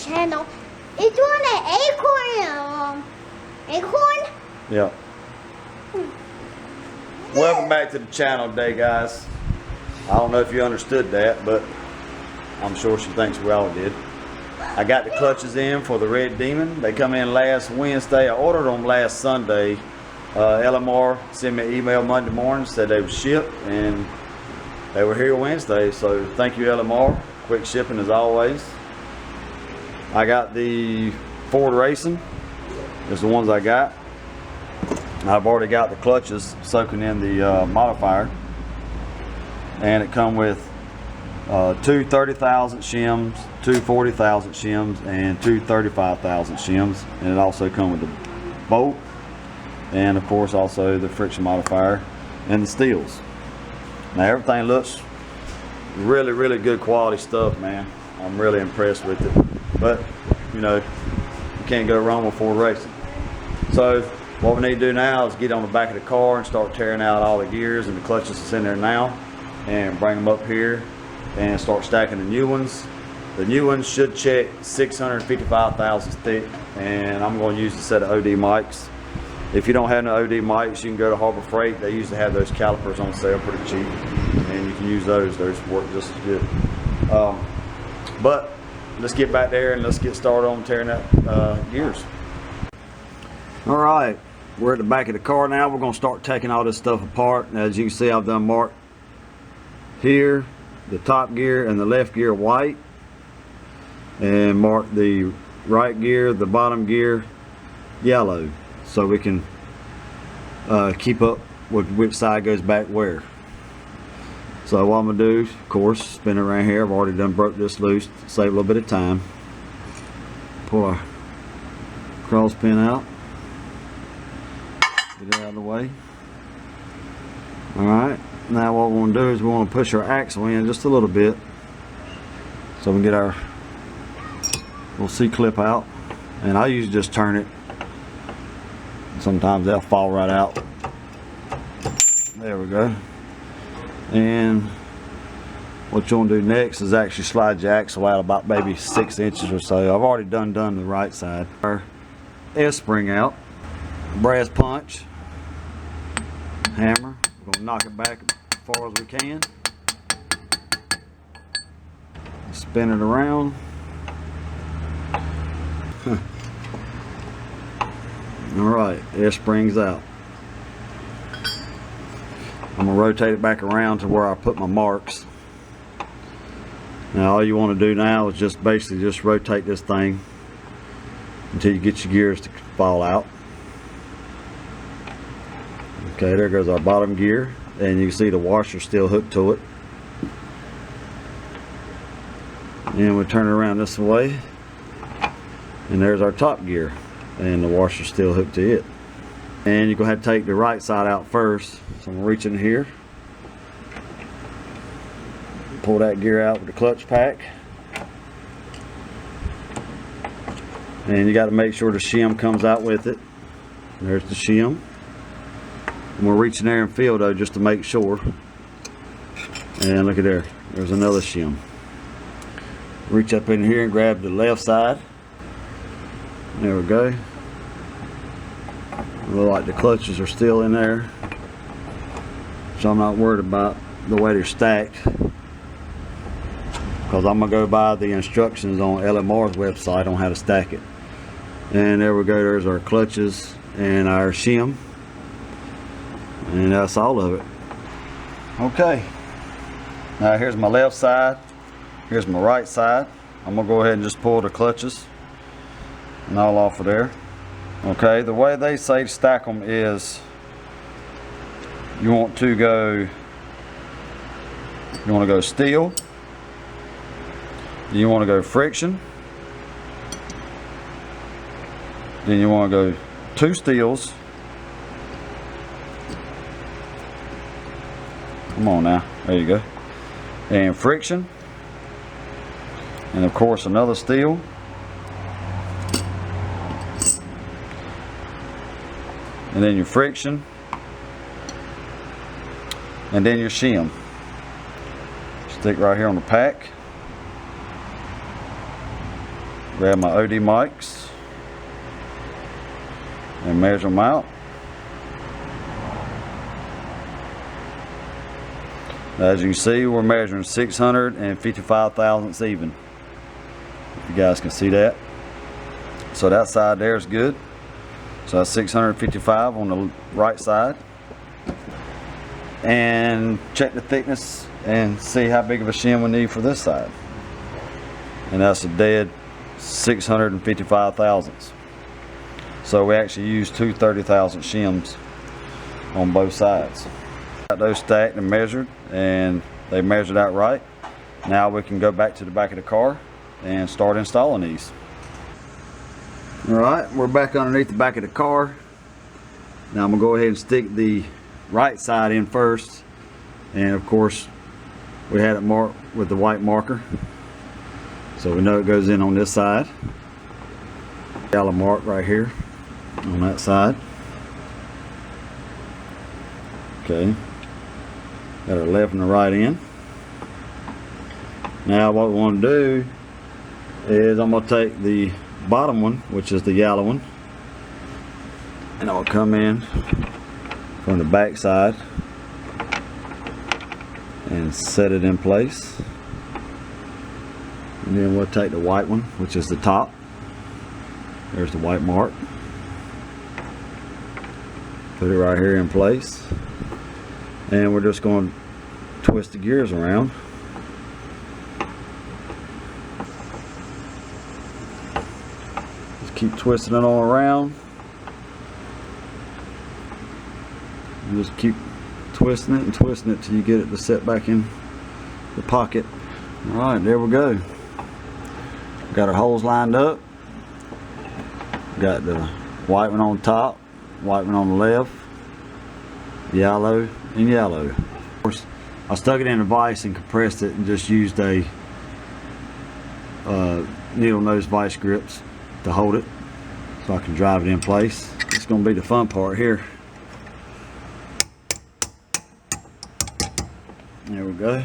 channel. It's on an acorn. Yeah. Welcome back to the channel today, guys. I don't know if you understood that, but I'm sure she thinks we all did. I got the clutches in for the Red Demon. They come in last Wednesday. I ordered them last Sunday. LMR sent me an email Monday morning, said they were shipped, and they were here Wednesday. So thank you, LMR. Quick shipping as always. I got the Ford Racing. There's the ones I got. I've already got the clutches soaking in the modifier, and it come with two 30,000 shims, two 40,000 shims, and two 35,000 shims, and it also come with the bolt, and of course also the friction modifier and the steels. Now everything looks really good quality stuff, man. I'm really impressed with it, but you know, you can't go wrong with Ford Racing. So what we need to do now is get on the back of the car and start tearing out all the gears and the clutches that's in there now, and bring them up here and start stacking the new ones. The new ones should check 655 thousandths thick, and I'm going to use a set of OD mics. If you don't have no OD mics, you can go to Harbor Freight. They used to have those calipers on sale pretty cheap, and you can use those. Those work just as good. But let's get back there and let's get started on tearing out gears. All right, we're at the back of the car now. We're going to start taking all this stuff apart. And as you can see, I've done marked here the top gear and the left gear white, and mark the right gear, the bottom gear yellow, so we can keep up with which side goes back where. So what I'm gonna do, of course, spin it around here. I've already done broke this loose to save a little bit of time. Pull our cross pin out, get it out of the way. All right. Now what we want to do is we want to push our axle in just a little bit so we can get our little C-clip out, and I usually just turn it. Sometimes they'll fall right out. There we go. And what you want to do next is actually slide your axle out about maybe 6 inches or so. I've already done the right side. Our S-spring out, brass punch, hammer. We're going to knock it back as far as we can. Spin it around. Alright, S-spring's out. I'm going to rotate it back around to where I put my marks. Now all you want to do now is just basically just rotate this thing until you get your gears to fall out. Okay, there goes our bottom gear, and you can see the washer still hooked to it. And we turn it around this way, and there's our top gear, and the washer still hooked to it. And you're gonna have to take the right side out first. So I'm gonna reach in here, pull that gear out with the clutch pack, and you got to make sure the shim comes out with it. There's the shim. And we'll reach in there and feel though, just to make sure. And look at there, there's another shim. Reach up in here and grab the left side. There we go. Look like the clutches are still in there, so I'm not worried about the way they're stacked, because I'm gonna go by the instructions on LMR's website on how to stack it. And there we go, there's our clutches and our shim. And that's all of it. Okay, now here's my left side, here's my right side. I'm gonna go ahead and just pull the clutches and all off of there. Okay, the way they say to stack them is you want to go steel, then you want to go friction, then you want to go 2 steels. Come on now, there you go. And friction, and of course another steel, and then your friction, and then your shim. Stick right here on the pack. Grab my OD mics and measure them out. As you can see, we're measuring 655 thousandths even. If you guys can see that. So that side there is good. So that's 655 on the right side. And check the thickness and see how big of a shim we need for this side. And that's a dead 655 thousandths. So we actually used two 30,000 shims on both sides. Got those stacked and measured, and they measured out right. Now we can go back to the back of the car and start installing these. Alright, we're back underneath the back of the car. Now I'm going to go ahead and stick the right side in first. And of course, we had it marked with the white marker. So we know it goes in on this side. Yellow mark right here on that side. Okay. Got our left and the right in. Now what we want to do is I'm going to take the bottom one, which is the yellow one, and I'll come in from the back side and set it in place. And then we'll take the white one, which is the top. There's the white mark. Put it right here in place. And we're just going to twist the gears around. Just keep twisting it all around. And just keep twisting it till you get it to set back in the pocket. Alright, there we go. Got our holes lined up. Got the white one on top, white one on the left, yellow and yellow. Of course, I stuck it in a vise and compressed it and just used a needle nose vice grips to hold it so I can drive it in place. It's going to be the fun part here. There we go.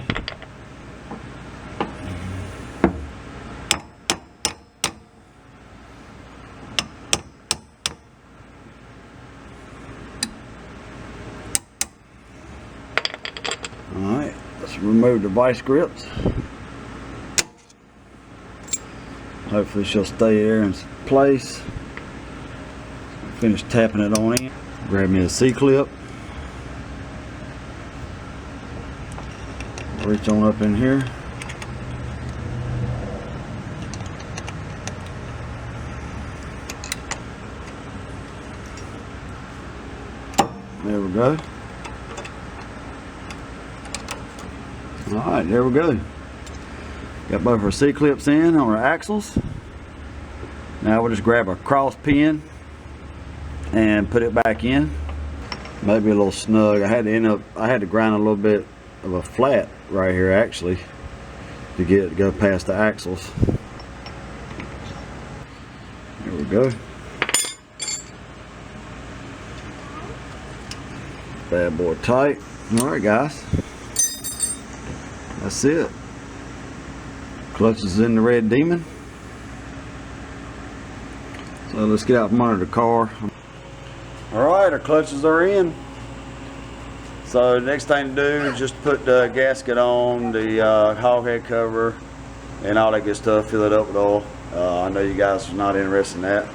Alright, let's remove the vice grips. Hopefully she'll stay there in place. Finish tapping it on in. Grab me a C-clip. Reach on up in here. There we go. Alright, there we go. Got both our C-clips in on our axles. Now we'll just grab our cross pin and put it back in. Maybe a little snug. I had to grind a little bit of a flat right here actually to get it to go past the axles. There we go. Bad boy tight. Alright guys, that's it. Clutch is in the Red Demon. So let's get out from under the car. Alright, our clutches are in. So the next thing to do is just put the gasket on, the hog head cover, and all that good stuff, fill it up with oil. I know you guys are not interested in that.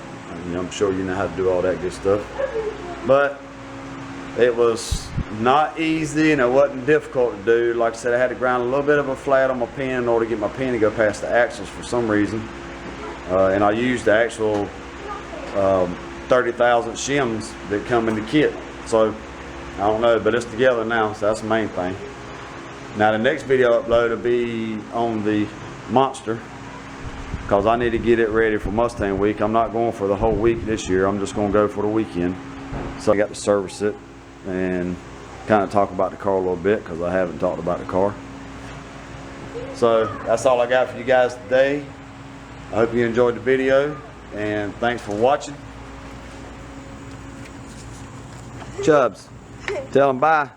I'm sure you know how to do all that good stuff. But it was not easy and it wasn't difficult to do. Like I said, I had to grind a little bit of a flat on my pin in order to get my pin to go past the axles for some reason. And I used the actual 30,000 shims that come in the kit. So I don't know, but it's together now, so that's the main thing. Now the next video upload will be on the Monster, because I need to get it ready for Mustang week. I'm not going for the whole week this year. I'm just going to go for the weekend. So I got to service it and kind of talk about the car a little bit, because I haven't talked about the car. So that's all I got for you guys today. I hope you enjoyed the video, and thanks for watching. Chubbs, tell them bye.